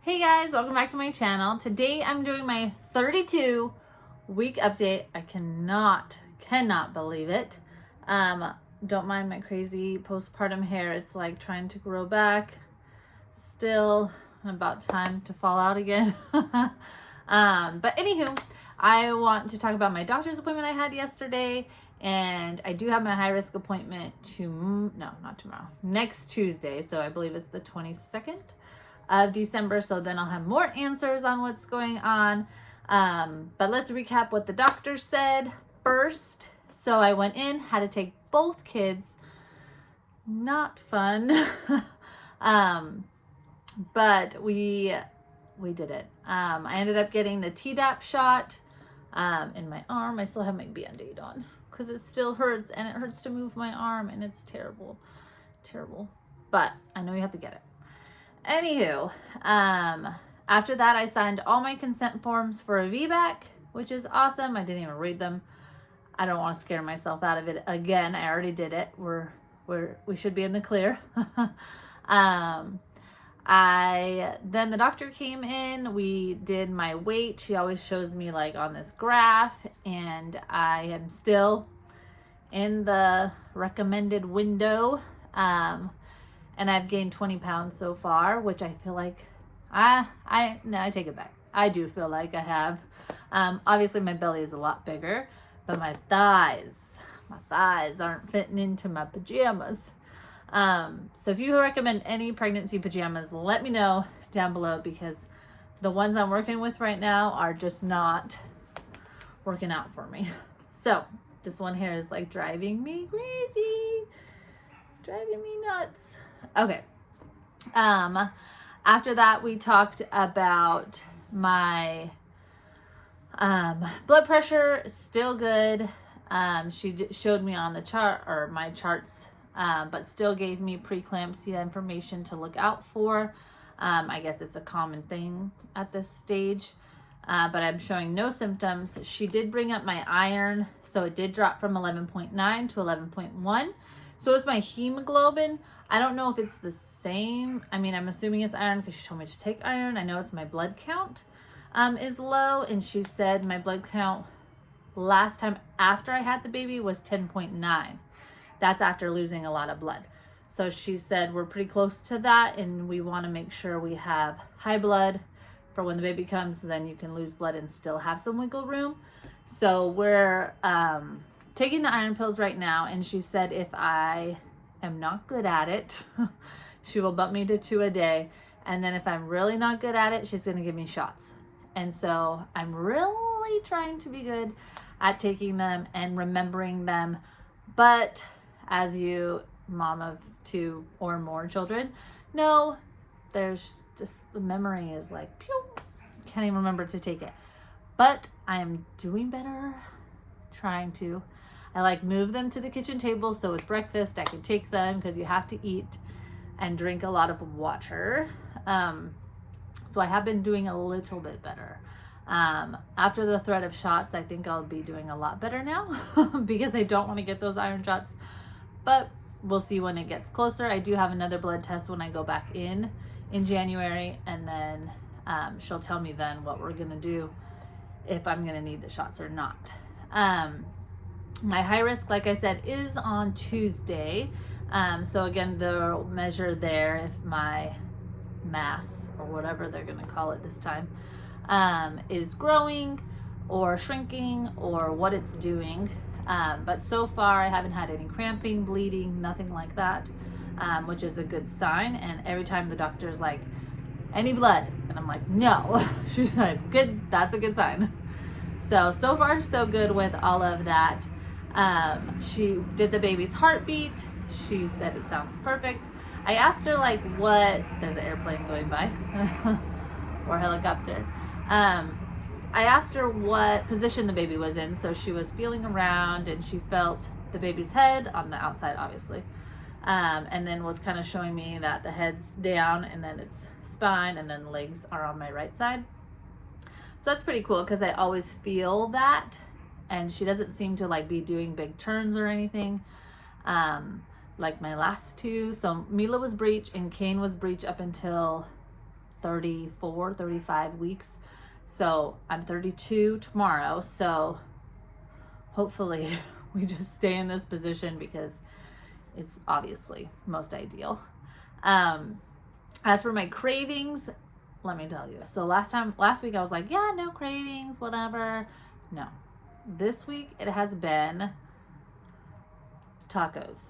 Hey guys, welcome back to my channel. Today I'm doing my 32 week update. I cannot believe it. Don't mind my crazy postpartum hair. It's like trying to grow back. Still about time to fall out again. But anywho, I want to talk about my doctor's appointment I had yesterday. And I do have my high risk appointment not tomorrow, next Tuesday. So I believe it's the 22nd of December. So then I'll have more answers on what's going on. But let's recap what the doctor said first. So I went in, had to take both kids. Not fun. But we did it. I ended up getting the Tdap shot in my arm. I still have my Band-Aid on because it still hurts, and it hurts to move my arm, and it's terrible. But I know you have to get it. Anywho, after that, I signed all my consent forms for a VBAC, which is awesome. I didn't even read them. I don't want to scare myself out of it again. I already did it. We should be in the clear. Then the doctor came in. We did my weight. She always shows me like on this graph, and I am still in the recommended window. And I've gained 20 pounds so far, which I feel like I take it back. I do feel like I have. Obviously my belly is a lot bigger, but my thighs aren't fitting into my pajamas. So if you recommend any pregnancy pajamas, let me know down below, because the ones I'm working with right now are just not working out for me. So this one here is like driving me crazy, driving me nuts. Okay. After that, we talked about my blood pressure. Still good. She showed me on the chart, or my charts, but still gave me preeclampsia information to look out for. I guess it's a common thing at this stage, but I'm showing no symptoms. She did bring up my iron, so it did drop from 11.9 to 11.1. So it's my hemoglobin. I don't know if it's the same. I mean, I'm assuming it's iron because she told me to take iron. I know it's my blood count is low, and she said my blood count last time after I had the baby was 10.9. That's after losing a lot of blood. So she said we're pretty close to that, and we want to make sure we have high blood for when the baby comes, so then you can lose blood and still have some wiggle room. So we're taking the iron pills right now, and she said if I am not good at it, she will bump me to 2 a day, and then if I'm really not good at it, she's going to give me shots. And so I'm really trying to be good at taking them and remembering them. But as you, mom of 2 or more children, know, there's just, the memory is like pew, can't even remember to take it. But I am doing better, trying to. I like move them to the kitchen table, so with breakfast I can take them, because you have to eat and drink a lot of water. So I have been doing a little bit better. After the threat of shots, I think I'll be doing a lot better now because I don't want to get those iron shots, but we'll see when it gets closer. I do have another blood test when I go back in January, and then she'll tell me then what we're gonna do, if I'm gonna need the shots or not. My high risk, like I said, is on Tuesday. So again, they'll measure there if my mass, or whatever they're gonna call it this time, is growing or shrinking, or what it's doing. But so far I haven't had any cramping, bleeding, nothing like that, which is a good sign. And every time the doctor's like, any blood? And I'm like, no. She's like, good, that's a good sign. So far so good with all of that. She did the baby's heartbeat. She said it sounds perfect. I asked her like there's an airplane going by or helicopter. I asked her what position the baby was in. So she was feeling around, and she felt the baby's head on the outside, obviously. And then was kind of showing me that the head's down, and then it's spine, and then the legs are on my right side. So that's pretty cool, because I always feel that, and she doesn't seem to like be doing big turns or anything. Like my last 2. So Mila was breech and Kane was breech up until 34, 35 weeks. So I'm 32 tomorrow. So hopefully we just stay in this position because it's obviously most ideal. As for my cravings, let me tell you. So last week I was like, yeah, no cravings, whatever. No. This week it has been tacos.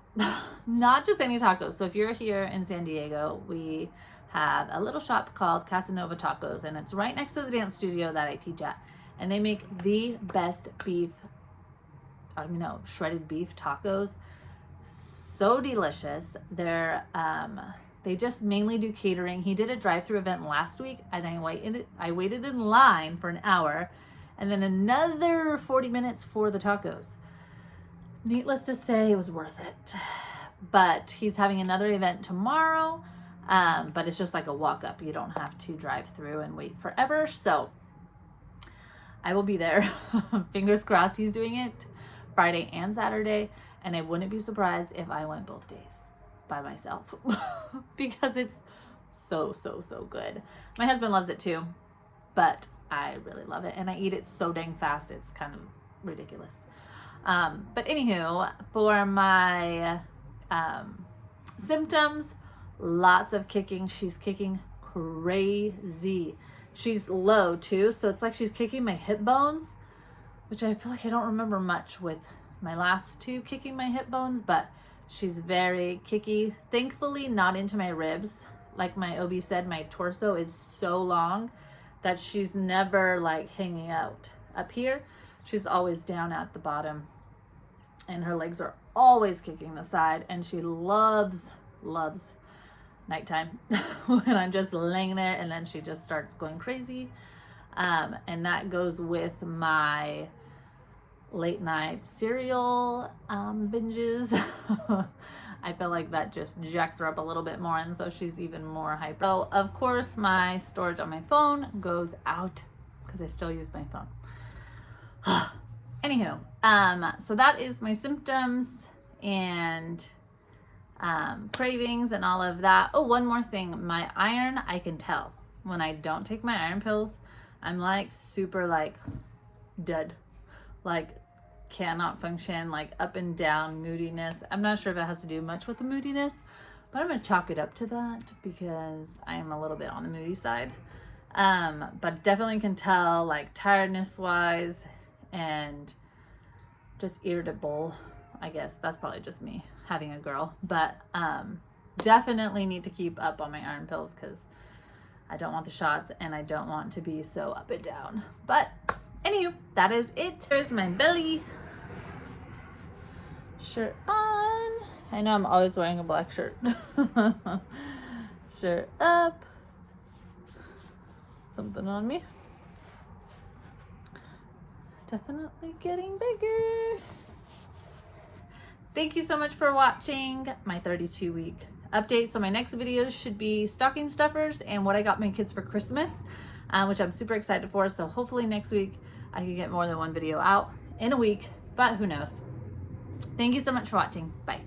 Not just any tacos. So if you're here in San Diego, we have a little shop called Casanova Tacos, and it's right next to the dance studio that I teach at. And they make the best shredded beef tacos. So delicious. They just mainly do catering. He did a drive-through event last week, and I waited in line for an hour and then another 40 minutes for the tacos. Needless to say, it was worth it. But he's having another event tomorrow, but it's just like a walk-up. You don't have to drive through and wait forever. So I will be there. Fingers crossed he's doing it Friday and Saturday, and I wouldn't be surprised if I went both days by myself because it's so good. My husband loves it too, but I really love it, and I eat it so dang fast it's kind of ridiculous. But anywho, for my symptoms, lots of kicking. She's kicking crazy. She's low too, so it's like she's kicking my hip bones, which I feel like I don't remember much with my last two kicking my hip bones, but she's very kicky. Thankfully not into my ribs. Like my OB said, my torso is so long that she's never like hanging out up here. She's always down at the bottom, and her legs are always kicking the side, and she loves nighttime when I'm just laying there, and then she just starts going crazy. And that goes with my late night cereal binges. I feel like that just jacks her up a little bit more, and so she's even more hyper. So of course my storage on my phone goes out because I still use my phone. Anywho, so that is my symptoms and cravings and all of that. Oh, one more thing. My iron, I can tell when I don't take my iron pills. I'm like super like dead, like cannot function, like up and down moodiness. I'm not sure if it has to do much with the moodiness, but I'm gonna chalk it up to that because I am a little bit on the moody side. But definitely can tell like tiredness wise and just irritable. I guess that's probably just me having a girl, but definitely need to keep up on my iron pills because I don't want the shots and I don't want to be so up and down. But anywho, that is it. There's my belly shirt on. I know I'm always wearing a black shirt. Shirt up. Something on me. Definitely getting bigger. Thank you so much for watching my 32-week update. So my next videos should be stocking stuffers and what I got my kids for Christmas, which I'm super excited for. So hopefully next week I can get more than one video out in a week, but who knows. Thank you so much for watching. Bye.